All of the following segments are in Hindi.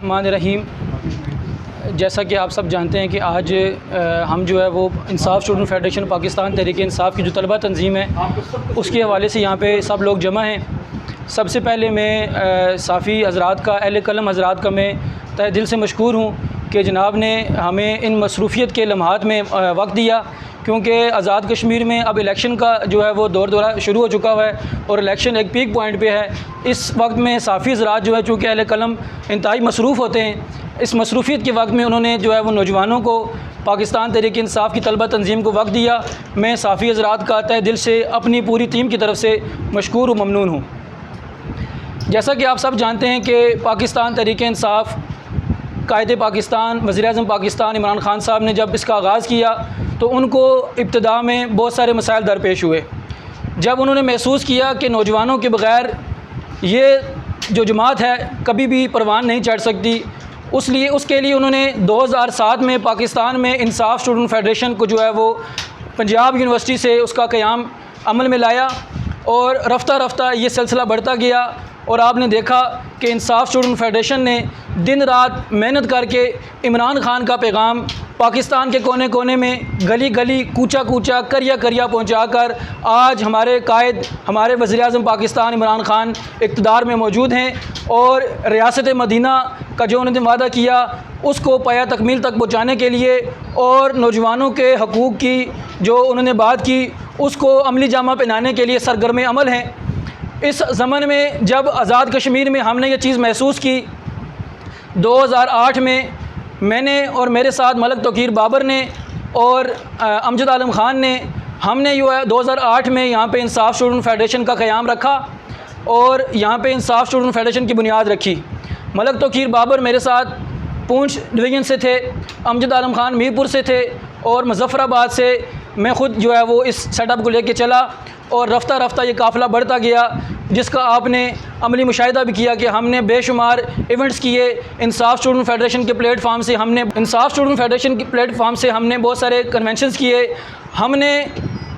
रहीम। जैसा कि आप सब जानते हैं कि आज हम जो है वो इंसाफ स्टूडेंट फेडरेशन पाकिस्तान तहरीक इंसाफ की जो तलबा तंजीम है उसके हवाले से यहाँ पे सब लोग जमा हैं। सबसे पहले मैं साफ़ी हज़रात का, अहले कलम हज़रात का मैं तहे दिल से मशकूर हूँ कि जनाब ने हमें इन मसरूफ़ियत के लम्हात में वक्त दिया, क्योंकि आज़ाद कश्मीर में अब इलेक्शन का जो है वो दौरा शुरू हो चुका हुआ है और इलेक्शन एक पीक पॉइंट पे है। इस वक्त में साफ़ी हज़रात जो है चूँकि अहले कलम इंतहाई मसरूफ़ होते हैं, इस मसरूफ़ियत के वक्त में उन्होंने जो है वो नौजवानों को, पाकिस्तान तहरीक इंसाफ की तलबा तंजीम को वक्त दिया। मैं साफ़ी हज़रात का तहे दिल से अपनी पूरी टीम की तरफ से मशकूर व ममनून हूँ। जैसा कि आप सब जानते हैं कि पाकिस्तान तहरीक इंसाफ, कायदे पाकिस्तान, वज़ीर-ए-आज़म पाकिस्तान इमरान ख़ान साहब ने जब इसका आगाज़ किया तो उनको इब्तिदा में बहुत सारे मसाइल दरपेश हुए। जब उन्होंने महसूस किया कि नौजवानों के बग़ैर ये जो जमात है कभी भी परवान नहीं चढ़ सकती, उसके लिए उन्होंने 2007 में पाकिस्तान में इंसाफ स्टूडेंट फेडरेशन को जो है वो पंजाब यूनिवर्सिटी से उसका क़याम अमल में लाया और रफ्ता रफ्ता ये सिलसिला बढ़ता गया और आपने देखा कि इंसाफ स्टूडेंट फेडरेशन ने दिन रात मेहनत करके इमरान ख़ान का पैगाम पाकिस्तान के कोने कोने में, गली गली, कूचा कूचा, करिया करिया पहुँचाकर आज हमारे कायद, हमारे वज़ीर-ए-आज़म पाकिस्तान इमरान ख़ान इक़्तिदार में मौजूद हैं और रियासत मदीना का जो उन्होंने वादा किया उसको पाया तकमील तक पहुँचाने के लिए और नौजवानों के हकूक़ की जो उन्होंने बात की उसको अमली जामा पहनाने के लिए सरगर्म अमल हैं। इस ज़माने में जब आज़ाद कश्मीर में हमने ये चीज़ महसूस की, 2008 में मैंने और मेरे साथ मलक तौकीर बाबर ने और अमजद आलम ख़ान ने, हमने जो है 2008 में यहाँ पे इंसाफ स्टूडेंट फेडरेशन का क़याम रखा और यहाँ पे इंसाफ स्टूडेंट फेडरेशन की बुनियाद रखी। मलक तौकीर बाबर मेरे साथ पूंछ डिवीज़न से थे, अमजद आलम ख़ान मीरपुर से थे और मुज़फ़्फ़राबाद से मैं ख़ुद जो है वो इस सेटअप को लेके चला और रफ्ता रफ्ता ये काफ़िला बढ़ता गया, जिसका आपने अमली मुशाहिदा भी किया कि हमने बेशुमार इवेंट्स किए। इंसाफ स्टूडेंट फेडरेशन के प्लेटफार्म से हमने बहुत सारे कन्वेंशंस किए। हमने,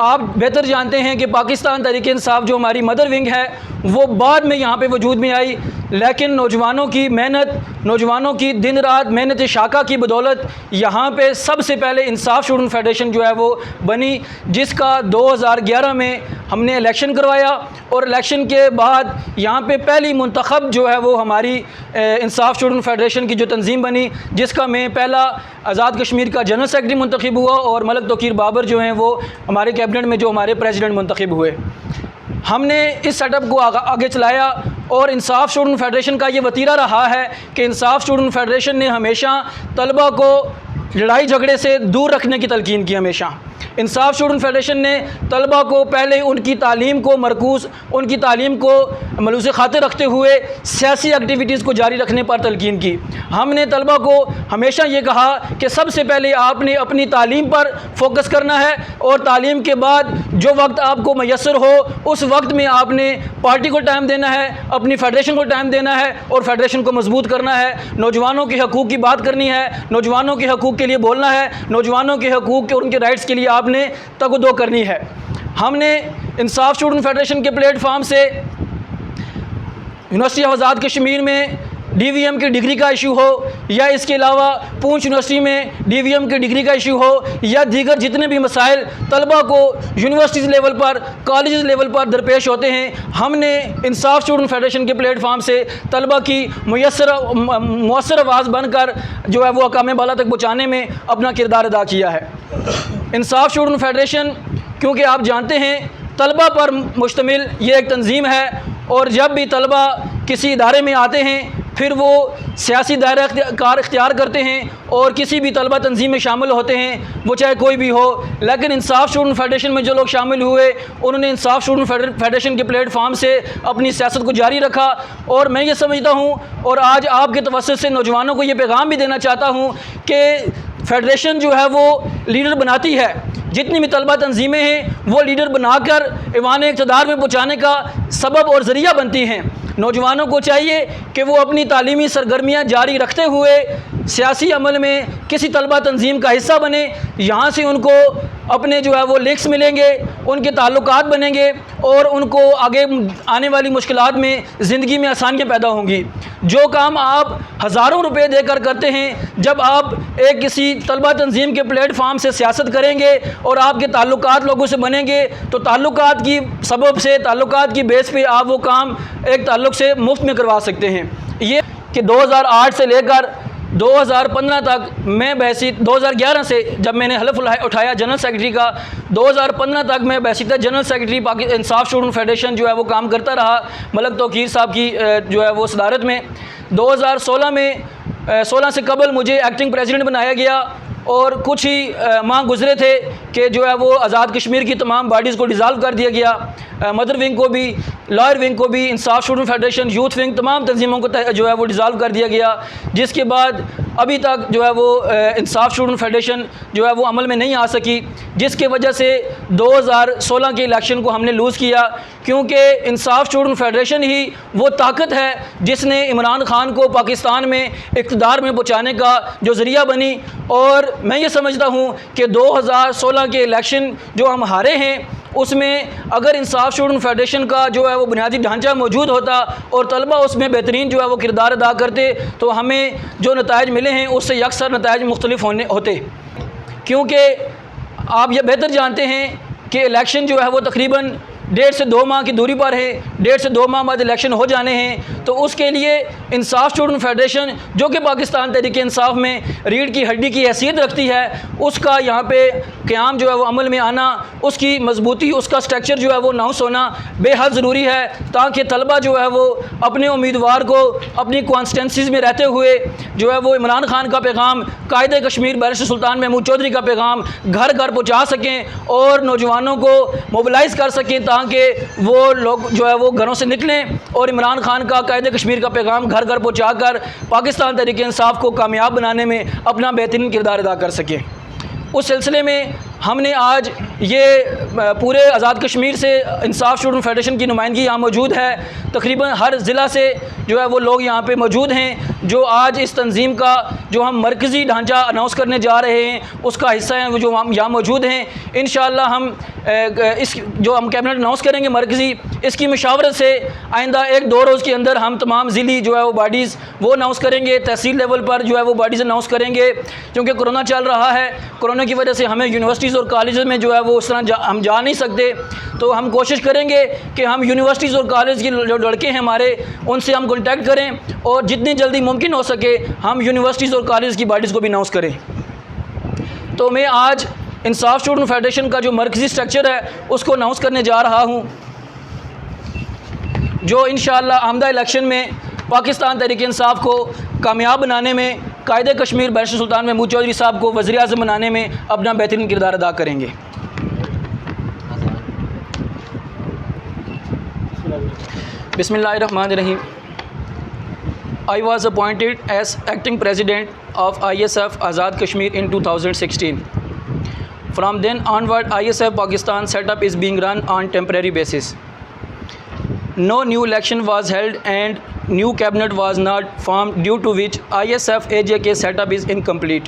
आप बेहतर जानते हैं कि पाकिस्तान तहरीक इंसाफ जो हमारी मदर विंग है वो बाद में यहाँ पे वजूद में आई, लेकिन नौजवानों की मेहनत, नौजवानों की दिन रात मेहनत शाका की बदौलत यहाँ पे सबसे पहले इंसाफ स्टूडेंट फेडरेशन जो है वो बनी, जिसका 2011 में हमने इलेक्शन करवाया और इलेक्शन के बाद यहाँ पे पहली मुंतखब जो है वो हमारी इंसाफ स्टूडेंट फेडरेशन की जो तंजीम बनी, जिसका मैं पहला आज़ाद कश्मीर का जनरल सेक्रेटरी मुंतखब हुआ और मलक तौकीर बाबर जो हैं वो हमारे कैबिनेट में जो हमारे प्रेसिडेंट मुंतखब हुए। हमने इस सेटअप को आगे चलाया और इंसाफ स्टूडेंट फेडरेशन का ये वतीरा रहा है कि इंसाफ स्टूडेंट फेडरेशन ने हमेशा तलबा को लड़ाई झगड़े से दूर रखने की तलकीन की। हमेशा इंसाफ स्टूडेंट फेडरेशन ने तलबा को पहले उनकी तालीम को मरकूज़, उनकी तालीम को मलूज़ खातिर रखते हुए सियासी एक्टिविटीज़ को जारी रखने पर तलकीन की। हमने तलबा को हमेशा ये कहा कि सबसे पहले आपने अपनी तालीम पर फोकस करना है और तालीम के बाद जो वक्त आपको मैसर हो उस वक्त में आपने पार्टी को टाइम देना है, अपनी फेडरेशन को टाइम देना है और फेडरेशन को मजबूत करना है। नौजवानों के हकूक़ की बात करनी है, नौजवानों के हकूक़ के लिए बोलना है, नौजवानों के हकूक़ के, उनके राइट्स के लिए आपने तगदो करनी है। हमने इंसाफ स्टूडेंट फेडरेशन के प्लेटफार्म से यूनिवर्सिटी ऑफ आज़ाद कश्मीर में DVM की डिग्री का इशू हो या इसके अलावा पूंछ यूनिवर्सिटी में DVM की डिग्री का इशू हो या दीगर जितने भी मसाइल तलबा को यूनिवर्सिटीज़ लेवल पर, कॉलेज लेवल पर दरपेश होते हैं, हमने इंसाफ स्टूडेंट फेडरेशन के प्लेटफार्म से तलबा की मुयस्सर आवाज़ बनकर जो है वो अकाम बाला तक पहुँचाने में अपना किरदार अदा किया है। इंसाफ स्टूडेंट फेडरेशन, क्योंकि आप जानते हैं तलबा पर मुश्तमिल ये एक तंजीम है और जब भी तलबा किसी इदारे में आते हैं फिर वो सियासी दायरा कार इख्तियार करते हैं और किसी भी तलबा तंजीम में शामिल होते हैं, वो चाहे कोई भी हो। लेकिन इंसाफ स्टूडेंट फेडरेशन में जो लोग शामिल हुए उन्होंने इंसाफ स्टूडेंट फेडरेशन के प्लेटफार्म से अपनी सियासत को जारी रखा और मैं ये समझता हूँ और आज आपके तवस्सुत से नौजवानों को ये पैगाम भी देना चाहता हूँ कि फेडरेशन जो है वो लीडर बनाती है। जितनी भी तलबा तंजीमें हैं वो लीडर बनाकर ऐवान इक़्तिदार में पहुँचाने का सबब और ज़रिया बनती हैं। नौजवानों को चाहिए कि वो अपनी तालीमी सरगर्मियाँ जारी रखते हुए सियासी अमल में किसी तलबा तंजीम का हिस्सा बने, यहाँ से उनको अपने जो है वो लिंक्स मिलेंगे, उनके ताल्लुकात बनेंगे और उनको आगे आने वाली मुश्किलात में ज़िंदगी में आसानियाँ पैदा होंगी। जो काम आप हज़ारों रुपए देकर करते हैं, जब आप एक किसी तलबा तंजीम के प्लेटफार्म से सियासत करेंगे और आपके ताल्लुकात लोगों से बनेंगे, तो ताल्लुकात की सबब से, ताल्लुकात की बेस पे आप वो काम एक ताल्लुक से मुफ्त में करवा सकते हैं। ये कि 2008 से लेकर 2015 तक मैं बहसीत 2011 से जब मैंने हलफ उठाया जनरल सेक्रेटरी का, 2015 तक मैं बहसीत जनरल सेक्रेटरी पाकिस्तान इंसाफ स्टूडेंट फेडरेशन जो है वो काम करता रहा मलक तौकीर साहब की जो है वो सदारत में। 2016 में 16 से कबल मुझे एक्टिंग प्रेसिडेंट बनाया गया और कुछ ही माह गुजरे थे कि जो है वो आज़ाद कश्मीर की तमाम बॉडीज़ को डिज़ाल्व कर दिया गया। मदर विंग को भी, लॉयर विंग को भी, इंसाफ स्टूडेंट फेडरेशन, यूथ विंग, तमाम तंजीमों को जो है वो डिज़ाल्व कर दिया गया, जिसके बाद अभी तक जो है वो इंसाफ स्टूडेंट फेडरेशन जो है वो अमल में नहीं आ सकी, जिसके वजह से 2016 के इलेक्शन को हमने लूज़ किया, क्योंकि इंसाफ स्टूडेंट फेडरेशन ही वो ताकत है जिसने इमरान खान को पाकिस्तान में इक़्तिदार में पहुँचाने का जो ज़रिया बनी। और मैं ये समझता हूँ कि 2016 के इलेक्शन जो हम हारे हैं, उसमें अगर इंसाफ स्टूडेंट फेडरेशन का जो है वो बुनियादी ढांचा मौजूद होता और तलबा उसमें बेहतरीन जो है वो किरदार अदा करते, तो हमें जो नताइज मिले हैं उससे यकसर नताइज मुख्तलिफ होते। क्योंकि आप ये बेहतर जानते हैं कि इलेक्शन जो है वो तकरीबन 1.5 से 2 माह की दूरी पर है, 1.5 से 2 माह बाद इलेक्शन हो जाने हैं। तो उसके लिए इंसाफ स्टूडेंट फेडरेशन जो कि पाकिस्तान तहरीक इंसाफ में रीढ़ की हड्डी की हैसियत रखती है, उसका यहाँ पे क़याम जो है वो अमल में आना, उसकी मजबूती, उसका स्ट्रक्चर जो है वो अनाउंस होना बेहद ज़रूरी है, ताकि तलबा जो है वो अपने उम्मीदवार को अपनी कॉन्स्टिट्यूंसीज़ में रहते हुए जो है वो इमरान खान का पैगाम, कायदे कश्मीर बैरिस्टर सुल्तान महमूद चौधरी का पैगाम घर घर पहुँचा सकें और नौजवानों को मोबिलाइज़ कर सकें, ताकि वो लोग जो है वो घरों से निकलें और इमरान खान का कायदे कश्मीर का पैगाम घर घर पहुँचा कर पाकिस्तान तहरीक इंसाफ को कामयाब बनाने में अपना बेहतरीन किरदार अदा कर सकें। उस सिलसिले में हमने आज ये पूरे आज़ाद कश्मीर से इंसाफ स्टूडेंट फेडरेशन की नुमाइंदगी यहाँ मौजूद है। तकरीबन हर ज़िला से जो है वो लोग यहाँ पे मौजूद हैं, जो आज इस तंजीम का जो हम मरकज़ी ढांचा अनाउंस करने जा रहे हैं उसका हिस्सा हैं, वो जो हम यहाँ मौजूद हैं। इंशाअल्लाह हम इस जो हम कैबिनेट अनाउंस करेंगे मरकज़ी, इसकी मशावरत से आइंदा 1-2 रोज़ के अंदर हम तमाम ज़िली जो है वो बॉडीज़ वो अनाउंस करेंगे, तहसील लेवल पर जो है वो बॉडीज़ अनाउंस करेंगे। क्योंकि कोरोना चल रहा है, कोरोना की वजह से हमें यूनिवर्सिटीज़ और कॉलेज़ में जो है वो उस तरह हम जा नहीं सकते, तो हम कोशिश करेंगे कि हम यूनिवर्सिटीज़ और कॉलेज के जो लड़के हैं हमारे, उनसे हम कॉन्टैक्ट करें और जितनी जल्दी मुमकिन हो सके हम यूनिवर्सिटीज़ और कॉलेज की बॉडीज़ को भी अनाउंस करें। तो मैं आज इंसाफ स्टूडेंट फेडरेशन का जो मरकज़ी स्ट्रक्चर है उसको अनाउंस करने जा रहा हूँ, जो इंशाअल्लाह आमदा इलेक्शन में पाकिस्तान तहरीक इंसाफ को कामयाब बनाने में, कायदे कश्मीर बैरिस्टर सुल्तान महमूद चौधरी साहब को वज़ीर आज़म बनाने में अपना बेहतरीन किरदार अदा करेंगे। बिस्मिल्लाहिर्रहमानिर्रहीम। I was appointed as acting president of ISF Azad Kashmir in 2016. From then onward, ISF Pakistan setup is being run on temporary basis. No new election was held and new cabinet was not formed, due to which ISF AJK setup is incomplete.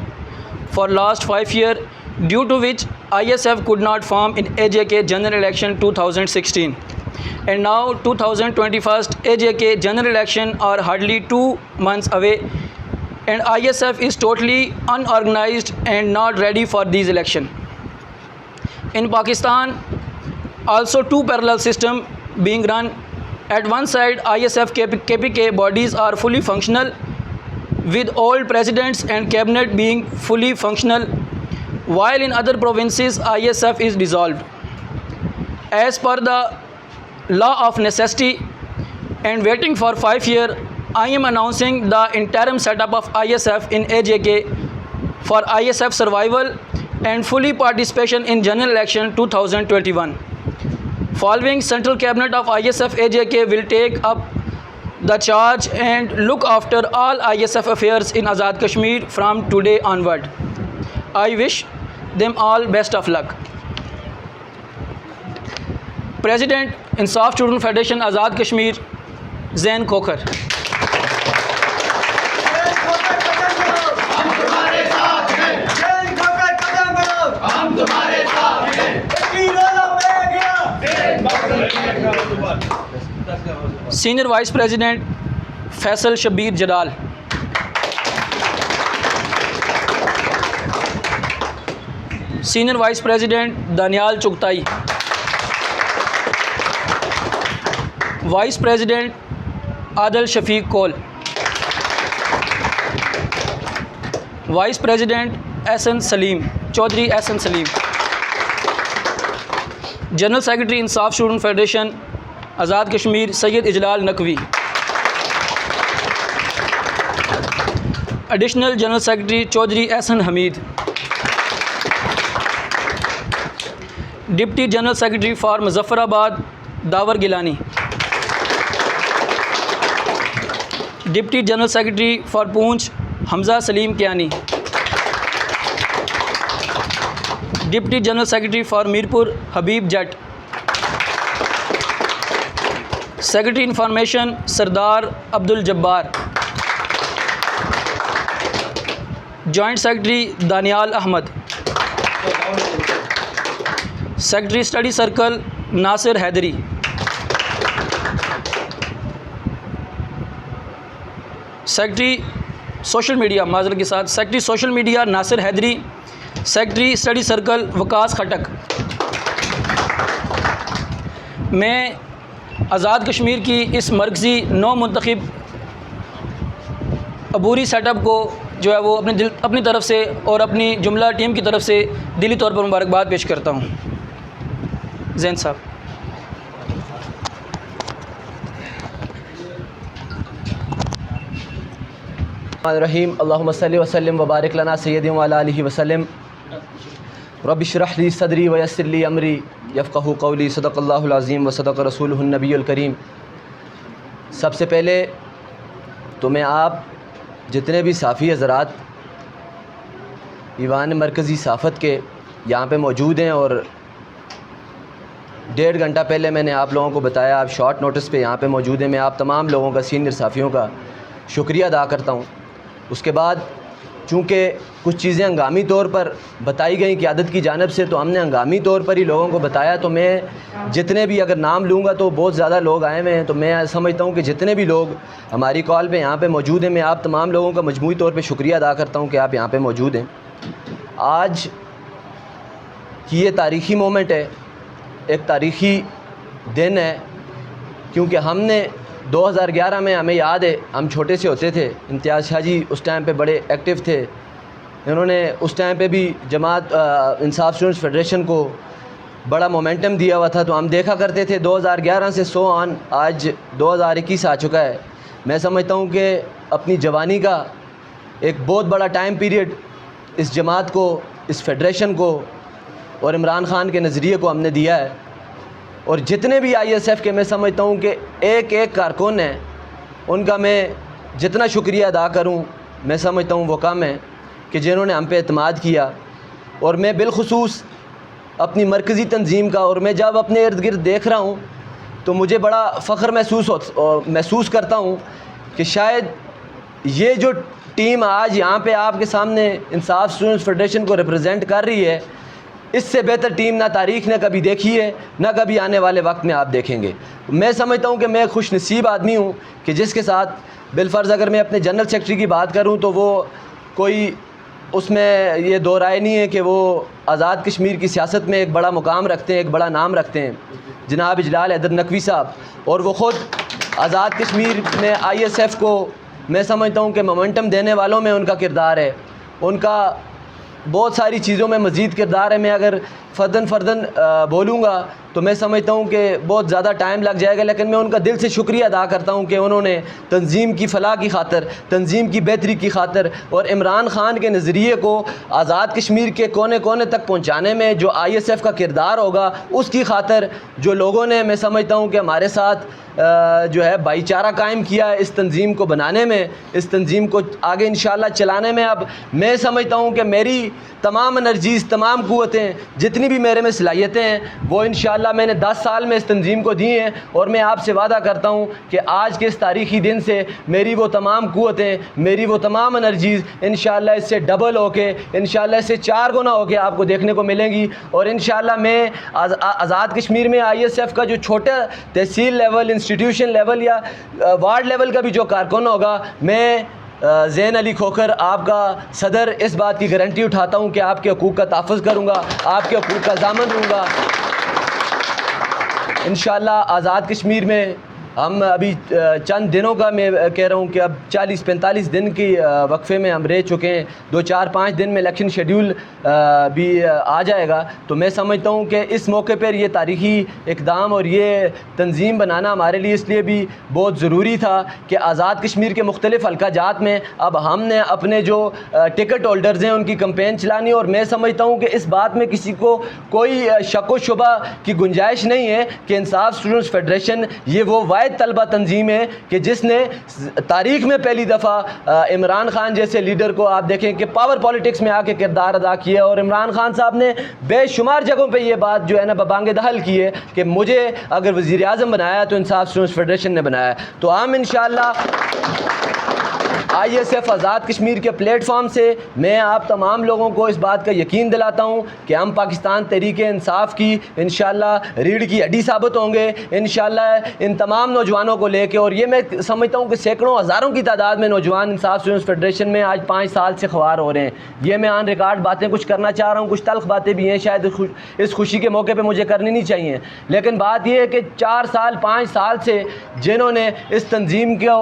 For last 5 years, due to which ISF could not form in AJK general election 2016. And now 2021 AJK general election are hardly 2 months away, and ISF is totally unorganized and not ready for these election. In Pakistan, also 2 parallel system being run. At one side, ISF KPK bodies are fully functional, with all presidents and cabinet being fully functional, while in other provinces ISF is dissolved. As per the law of necessity and waiting for 5 years, I am announcing the interim setup of ISF in AJK for ISF survival and fully participation in general election 2021. Following, Central Cabinet of ISF AJK will take up the charge and look after all ISF affairs in Azad Kashmir from today onward. I wish them all best of luck. President, Insaf Student Federation Azad Kashmir, Zain Khokhar. हम तुम्हारे साथ हैं। Senior vice president Faisal Shabbir Jalal, senior vice president Daniyal Chughtai, vice president Adal Shafiq Kol, vice president Ehsan Saleem Chaudhry Ehsan Saleem, general secretary Insaf student federation Azad Kashmir Syed Ijlal Naqvi, additional general secretary Chaudhry Ehsan Hamid, deputy general secretary for Muzaffarabad Dawar Gilani, deputy general secretary for Poonch Hamza Saleem Kiyani, deputy general secretary for Mirpur Habib Jat, secretary information Sardar Abdul Jabbar, joint secretary Daniyal Ahmed, secretary study circle Nasir Haidari, secretary social media माजरत के साथ secretary social media Nasir Haidari, secretary study circle Waqas Khattak. मैं आज़ाद कश्मीर की इस मरकज़ी नौ मुंतखब अबूरी सेटअप को जो है वो अपनी तरफ से और अपनी जुमला टीम की तरफ से दिली तौर पर मुबारकबाद पेश करता हूँ। ज़ैन साहब। रहीम अल्लाहुम्मा सल्लि व सल्लिम व बारिक लना सय्यदी व अला आलिहि व सल्लिम रब्बि इश्रह ली सदरी व यस्सिर ली अमरी यफ़क़हू क़ौली सदक़ल्लाहुल अज़ीम व सदक़ रसूलुहुन नबियुल करीम। सबसे पहले तो मैं आप जितने भी साफ़ी हज़रात ईवान मरकज़ी साफ़त के यहाँ पे मौजूद हैं और 1.5 घंटा पहले मैंने आप लोगों को बताया आप शॉर्ट नोटिस पे यहाँ पे मौजूद हैं, मैं आप तमाम लोगों का सीनियर साफ़ियों का शुक्रिया अदा करता हूँ। उसके बाद चूँकि कुछ चीज़ें हंगामी तौर पर बताई गई क़यादत की जानिब से, तो हमने हंगामी तौर पर ही लोगों को बताया। तो मैं जितने भी अगर नाम लूँगा तो बहुत ज़्यादा लोग आए हुए हैं, तो मैं समझता हूँ कि जितने भी लोग हमारी कॉल पे यहाँ पे मौजूद हैं, मैं आप तमाम लोगों का मजमूई तौर पे शुक्रिया अदा करता हूँ कि आप यहाँ पे मौजूद हैं। आज की ये तारीख़ी मोमेंट है, एक तारीख़ी दिन है, क्योंकि हमने 2011 में, हमें याद है हम छोटे से होते थे, इम्तियाज़ शाह जी उस टाइम पे बड़े एक्टिव थे, इन्होंने उस टाइम पे भी जमात इंसाफ स्टूडेंट्स फेडरेशन को बड़ा मोमेंटम दिया हुआ था। तो हम देखा करते थे 2011 से सो ऑन आज 2021 आ चुका है। मैं समझता हूँ कि अपनी जवानी का एक बहुत बड़ा टाइम पीरियड इस जमात को, इस फेडरेशन को और इमरान ख़ान के नज़रिए को हमने दिया है। और जितने भी ISF के मैं समझता हूँ कि एक एक कारकुन हैं, उनका मैं जितना शुक्रिया अदा करूँ मैं समझता हूँ वो कम है कि जिन्होंने हम पे एतमाद किया। और मैं बिलखुसूस अपनी मरकज़ी तंजीम का, और मैं जब अपने इर्द गिर्द देख रहा हूँ तो मुझे बड़ा फ़ख्र महसूस करता हूँ कि शायद ये जो टीम आज यहाँ पे आपके सामने इंसाफ स्टूडेंट्स फेडरेशन को रिप्रेजेंट कर रही है, इससे बेहतर टीम ना तारीख़ ने कभी देखी है, ना कभी आने वाले वक्त में आप देखेंगे। मैं समझता हूँ कि मैं खुश नसीब आदमी हूँ कि जिसके साथ बिलफ़र्ज़ अगर मैं अपने जनरल सेक्रेटरी की बात करूँ तो वो कोई उसमें ये दो राय नहीं है कि वो आज़ाद कश्मीर की सियासत में एक बड़ा मुकाम रखते हैं, एक बड़ा नाम रखते हैं, जनाब इजलाल हैदर नकवी साहब। और वो ख़ुद आज़ाद कश्मीर में ISF को मैं समझता हूँ कि मोमेंटम देने वालों में उनका किरदार है, उनका बहुत सारी चीज़ों में मज़ीद किरदार है। मैं अगर फ़र्दन बोलूँगा तो मैं समझता हूँ कि बहुत ज़्यादा टाइम लग जाएगा, लेकिन मैं उनका दिल से शुक्रिया अदा करता हूँ कि उन्होंने तंजीम की फ़लाह की खातर, तंजीम की बेहतरी की खातर और इमरान ख़ान के नज़रिए को आज़ाद कश्मीर के कोने कोने तक पहुँचाने में जो ISF का किरदार होगा, उसकी खातर जो लोगों ने मैं समझता हूँ कि हमारे साथ जो है भाईचारा कायम किया इस तंजीम को बनाने में, इस तंजीम को आगे इंशाअल्लाह चलाने में। अब मैं समझता हूँ कि मेरी तमाम एनर्जीज़, तमाम क़ुव्वतें, जितनी भी मेरे में सलाहियतें हैं, वो इंशाअल्लाह इंशाअल्लाह मैंने 10 साल में इस तंजीम को दी हैं, और मैं आपसे वादा करता हूँ कि आज के इस तारीख़ी दिन से मेरी वो तमाम क़ुव्वतें, मेरी वो तमाम एनर्जीज़ इंशाअल्लाह इससे डबल होके, इंशाअल्लाह इससे 4 गुना होके आपको देखने को मिलेंगी। और इंशाअल्लाह मैं आज़ाद कश्मीर में ISF का जो छोटा तहसील लेवल, इंस्टीट्यूशन लेवल या वार्ड लेवल का भी जो कारकुन होगा, मैं ज़ैन अली खोखर आपका सदर इस बात की गारंटी उठाता हूँ कि आपके हकूक़ का तहफ़्फ़ुज़ करूँगा, आपके हकूक़ का ज़ामन रहूँगा। इंशाअल्लाह आज़ाद कश्मीर में हम अभी चंद दिनों का मैं कह रहा हूँ कि अब 40-45 दिन की वक्फे में हम रह चुके हैं। 2-4-5 दिन में इलेक्शन शेड्यूल भी आ जाएगा। तो मैं समझता हूँ कि इस मौके पर ये तारीख़ी इक़दाम और ये तंजीम बनाना हमारे लिए इसलिए भी बहुत ज़रूरी था कि आज़ाद कश्मीर के मुख्तलिफ़ हल्का जात में अब हमने अपने जो टिकट होल्डर्स हैं उनकी कंपेन चलानी। और मैं समझता हूँ कि इस बात में किसी को कोई शक व शुबा की गुंजाइश नहीं है कि इंसाफ स्टूडेंट्स फेडरेशन ये वो वाहिद तलबा तंजीम है कि जिसने तारीख़ में पहली दफ़ा इमरान खान जैसे लीडर को आप देखें कि पावर पॉलिटिक्स में आके किरदार अदा किया। और इमरान खान साहब ने बेशुमार जगहों पे ये बात जो है ना बबांगे दहल की है कि मुझे अगर वज़ीर आज़म बनाया तो इंसाफ स्टूडेंट्स फेडरेशन ने बनाया। तो हम इंशाअल्लाह ISF आज़ाद कश्मीर के प्लेटफॉर्म से मैं आप तमाम लोगों को इस बात का यकीन दिलाता हूँ कि हम पाकिस्तान तहरीक इंसाफ की इंशाअल्लाह रीढ़ की हड्डी साबित होंगे इंशाअल्लाह इन तमाम नौजवानों को लेके। और ये मैं समझता हूँ कि सैकड़ों हज़ारों की तादाद में नौजवान इंसाफ स्टूडेंट्स फेडरेशन में आज 5 साल से ख्वार हो रहे हैं। ये मैं ऑन रिकॉर्ड बातें कुछ करना चाह रहा हूँ, कुछ तल्ख़ बातें भी हैं, शायद इस खुशी के मौके पर मुझे करनी नहीं चाहिए, लेकिन बात यह है कि 4 साल 5 साल से जिन्होंने इस तंजीम को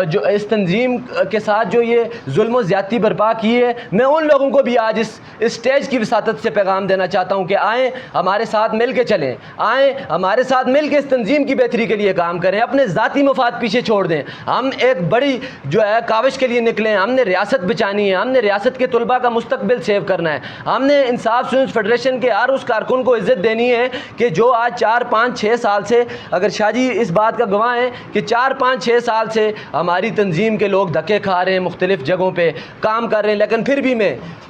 जो इस तंजीम के साथ जो ये जुल्म व ज़्यादती बर्पा की है, मैं उन लोगों को भी आज इस स्टेज की वसातत से पैगाम देना चाहता हूँ कि आएँ हमारे साथ मिल के चलें, आएँ हमारे साथ मिल के इस तंजीम की बेहतरी के लिए काम करें, अपने ज़ाती मफाद पीछे छोड़ दें। हम एक बड़ी जो है काविश के लिए निकले हैं, हमने रियासत बचानी है, हमने रियासत के तलबा का मुस्तकबिल सेव करना है, हमने इंसाफ स्टूडेंट्स फेडरेशन के हर उस कारकुन को इज़्ज़त देनी है कि जो आज 4-5-6 साल से, अगर शाहजी इस बात का गवाह हैं कि 4-5-6 साल से हमारी तंजीम के लोग धक्के खा रहे हैं, मुख्तलिफ़ जगहों पे काम कर रहे हैं, लेकिन फिर भी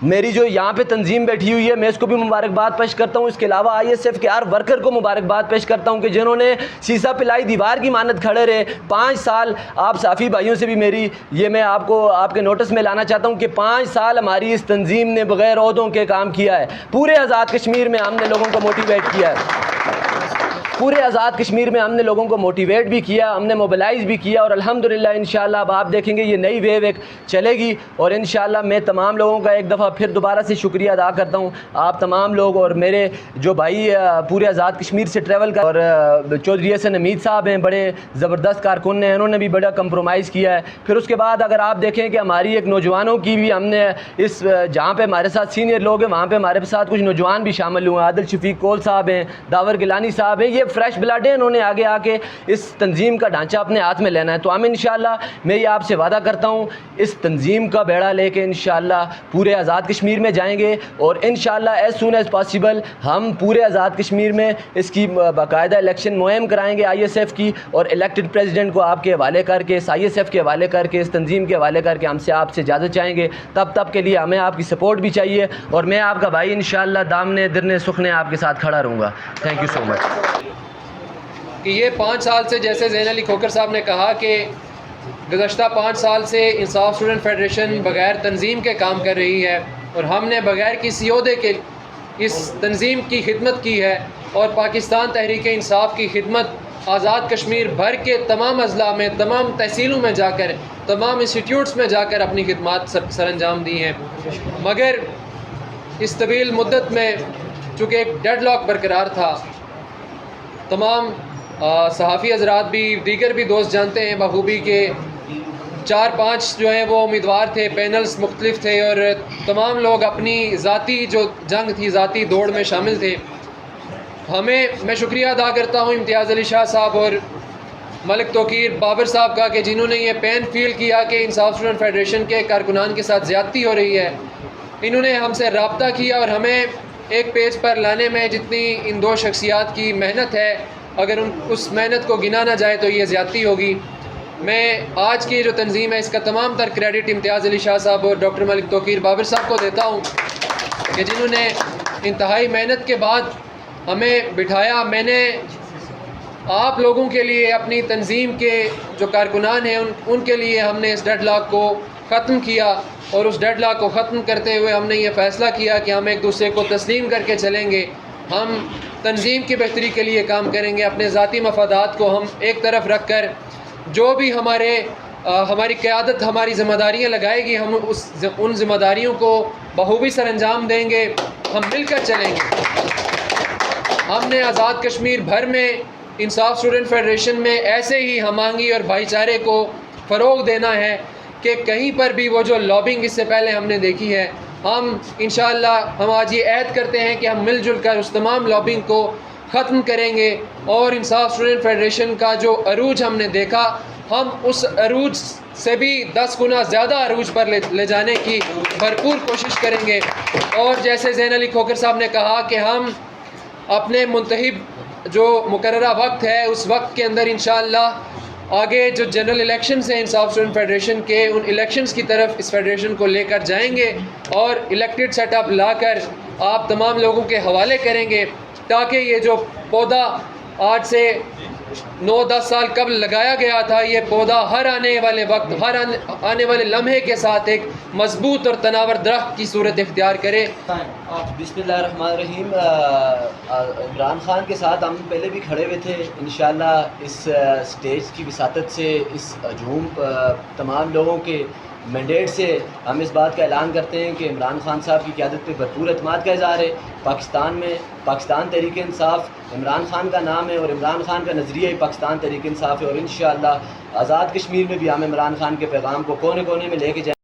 मेरी जो यहाँ पे तंजीम बैठी हुई है मैं इसको भी मुबारकबाद पेश करता हूँ। इसके अलावा ISF के हर वर्कर को मुबारकबाद पेश करता हूँ कि जिन्होंने सीसा पिलाई दीवार की मानद खड़े रहे 5 साल। आप साफ़ी भाइयों से भी मेरी ये मैं आपको आपके नोटिस में लाना चाहता हूँ कि 5 साल हमारी इस तंजीम ने बग़ैर ओहदों के काम किया है। पूरे आज़ाद कश्मीर में हमने लोगों को मोटिवेट किया है, पूरे आज़ाद कश्मीर में हमने लोगों को मोटिवेट भी किया, हमने मोबिलाइज़ भी किया। और अल्हम्दुलिल्लाह इंशाअल्लाह अब आप देखेंगे ये नई वेव एक चलेगी। और इंशाअल्लाह मैं तमाम लोगों का एक दफ़ा फिर दोबारा से शुक्रिया अदा करता हूँ, आप तमाम लोग और मेरे जो भाई पूरे आज़ाद कश्मीर से ट्रैवल कर, और चौधरी हसन हमीद साहब हैं, बड़े ज़बरदस्त कारकुन हैं, उन्होंने भी बड़ा कंप्रोमाइज़ किया है। फिर उसके बाद अगर आप देखें कि हमारी एक नौजवानों की भी हमने इस जहाँ पर हमारे साथ सीनियर लोग हैं वहाँ पर हमारे साथ कुछ नौजवान भी शामिल हुए, आदिल शफीक कोल साहब हैं, दावर गिलानी साहब हैं, ये फ्रेश ब्लड है, इन्होंने आगे आके इस तंजीम का ढांचा अपने हाथ में लेना है। तो हम इंशाअल्लाह मैं ये आपसे वादा करता हूँ इस तंजीम का बेड़ा लेके इंशाअल्लाह पूरे आज़ाद कश्मीर में जाएंगे और इंशाअल्लाह एज़ सून एज़ पॉसिबल हम पूरे आज़ाद कश्मीर में इसकी बाकायदा इलेक्शन मुहिम कराएंगे ISF की, और इलेक्टेड प्रेसिडेंट को आपके हवाले करके, इस ISF के हवाले करके, इस तंजीम के हवाले करके हमसे आपसे इजाज़त चाहेंगे। तब के लिए हमें आपकी सपोर्ट भी चाहिए और मैं आपका भाई इंशाअल्लाह दामने दिरने सुखने आपके साथ खड़ा रहूँगा। Thank you so much. कि ये 5 साल से, जैसे ज़ैन अली खोखर साहब ने कहा कि गुज़श्ता 5 साल से इंसाफ स्टूडेंट फेडरेशन बग़ैर तंजीम के काम कर रही है और हमने बग़ैर किसी ओहदे के इस तंजीम की खिदमत की है और पाकिस्तान तहरीक इंसाफ की खिदमत आज़ाद कश्मीर भर के तमाम अज़ला में, तमाम तहसीलों में जाकर, तमाम इंस्टीट्यूट्स में जाकर अपनी खिदमत सर अंजाम दी हैं। मगर इस तवील मुद्दत में चूँकि एक डेडलॉक बरकरार था, तमाम सहाफ़ी हज़रात भी, दीगर भी दोस्त जानते हैं बखूबी के 4-5 जो हैं वो उम्मीदवार थे, पैनल्स मुख्तलिफ थे और तमाम लोग अपनी ज़ाती जो जंग थी, ज़ाती दौड़ में शामिल थे। मैं शुक्रिया अदा करता हूँ इम्तियाज़ अली शाह साहब और मलिक तोकीर बाबर साहब का कि जिन्होंने ये पेन फील किया कि इंसाफ स्टूडेंट फेडरेशन के कारकुनान के साथ ज़्यादती हो रही है। इन्होंने हमसे रब्ता किया और हमें एक पेज पर लाने में जितनी इन 2 शख्सियात की मेहनत है, अगर उस मेहनत को गिना ना जाए तो ये ज़्यादती होगी। मैं आज की जो तंजीम है इसका तमाम तर क्रेडिट इम्तियाज़ अली शाह साहब और डॉक्टर मलिक तोकीर बाबर साहब को देता हूँ कि जिन्होंने इंतहाई मेहनत के बाद हमें बिठाया। मैंने आप लोगों के लिए, अपनी तंजीम के जो कारकुनान हैं उनके लिए हमने इस डेडलॉक को ख़त्म किया, और उस डेडलॉक को ख़त्म करते हुए हमने ये फ़ैसला किया कि हम एक दूसरे को तस्लीम करके चलेंगे। हम तंजीम की बेहतरी के लिए काम करेंगे। अपने ज़ाती मफादात को हम एक तरफ रख कर जो भी हमारी क़यादत हमारी ज़िम्मेदारियाँ लगाएगी, हम उन ज़िम्मेदारियों को बखूबी सर अंजाम देंगे। हम मिलकर चलेंगे। हमने आज़ाद कश्मीर भर में इंसाफ स्टूडेंट फेडरेशन में ऐसे ही हमांगी और भाईचारे को फ़रोग़ देना है कि कहीं पर भी वो जो लॉबिंग इससे पहले हमने देखी है, हम इंशाअल्लाह हम आज ये ऐद करते हैं कि हम मिलजुल कर उस तमाम लॉबिंग को ख़त्म करेंगे। और इंसाफ स्टूडेंट फेडरेशन का जो अरूज हमने देखा, हम उस अरूज से भी 10 गुना ज़्यादा अरूज पर ले जाने की भरपूर कोशिश करेंगे। और जैसे ज़ैन अली खोखर साहब ने कहा कि हम अपने मुंतहिब जो मुकर्ररा वक्त है उस वक्त के अंदर इंशाअल्लाह आगे जो जनरल इलेक्शंस हैं इंसाफ स्टूडेंट फेडरेशन के, उन इलेक्शंस की तरफ इस फेडरेशन को लेकर जाएंगे और इलेक्टेड सेटअप लाकर आप तमाम लोगों के हवाले करेंगे, ताकि ये जो पौधा आज से 9-10 साल कबल लगाया गया था, ये पौधा हर आने वाले वक्त, हर आने वाले लम्हे के साथ एक मजबूत और तनावर दरख्त की सूरत इख्तियार करे। बिस्मिल्लाहिर्रहमानिर्रहीम। इमरान खान के साथ हम पहले भी खड़े हुए थे। इंशाअल्लाह इस स्टेज की विसातत से, इस हजूम तमाम लोगों के मैंडेट से हम इस बात का ऐलान करते हैं कि इमरान खान साहब की क़यादत पे भरपूर एतमाद का इज़हार है। पाकिस्तान में पाकिस्तान तहरीक इंसाफ इमरान खान का नाम है और इमरान खान का नज़रिया ही पाकिस्तान तहरीक इंसाफ है। और इंशाअल्लाह आज़ाद कश्मीर में भी हम इमरान खान के पैगाम को कोने कोने में लेके जाएँ।